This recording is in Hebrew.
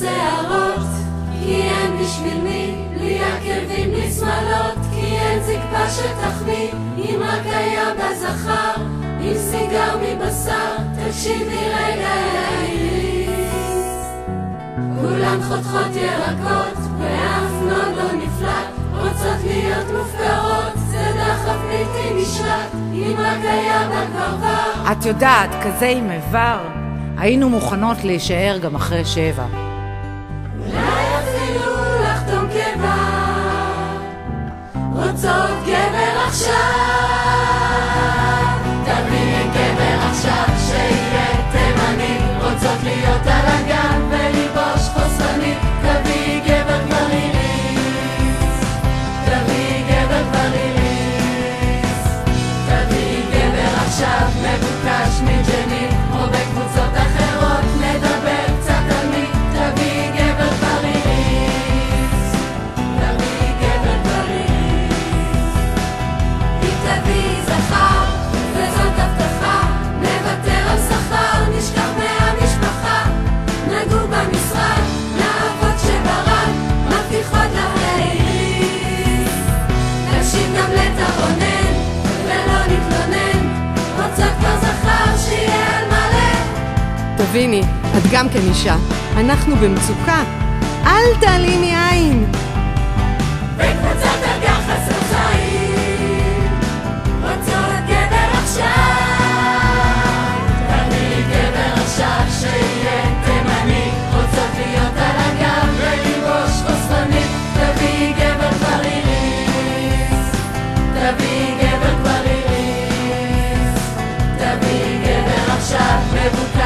שערות, כי אין בשביל מי, בלי עקבים, בלי שמאלות, כי אין זקפה שתחמיא, אם רק היה בזכר, עם סיגר מבשר, תקשיבי רגע איריס. כולם חותכות ירקות, ואף נוד לא נפלט, רוצות להיות מופקרות, זה דחף בלתי נשלט, אם רק היה בגברבר. את יודעת, כזה עם איבר, היינו מוכנות להישאר גם אחרי 7. אולי אפילו לחתום קבע, רוצות גבר עכשיו, תביאי גבר עכשיו שיהיה תימני, רוצות להיות על הגן ולבוש חוסני, תביאי גבר כבר איריס, תביאי גבר כבר איריס, תביאי גבר עכשיו מבוקש מג'נין, או בקבוצות אחרות נדבר קצת על מי, תביאי גבר כבר איריס, תביאי גבר כבר איריס, היא תביאי זכר וזאת הבטחה, נוותר על שכר, נשכח מהמשפחה, נגור במשרד, לעבוד שברד, מבטיחות לך איריס, נקשיב גם לתרונן ולא נתלונן, רוצות כבר זכר שיהיה על מלא. תביני, את גם כן אישה, אנחנו במצוקה, אל תעלימי עין. בקבוצת אגח הסרצאים, רוצות גבר עכשיו, תביאי גבר עכשיו שיהיה תימני, רוצות להיות על הגב ולבוש חוספני, תביאי גבר כבר איריס, תביאי גבר כבר איריס, תביאי גבר עכשיו מבוקש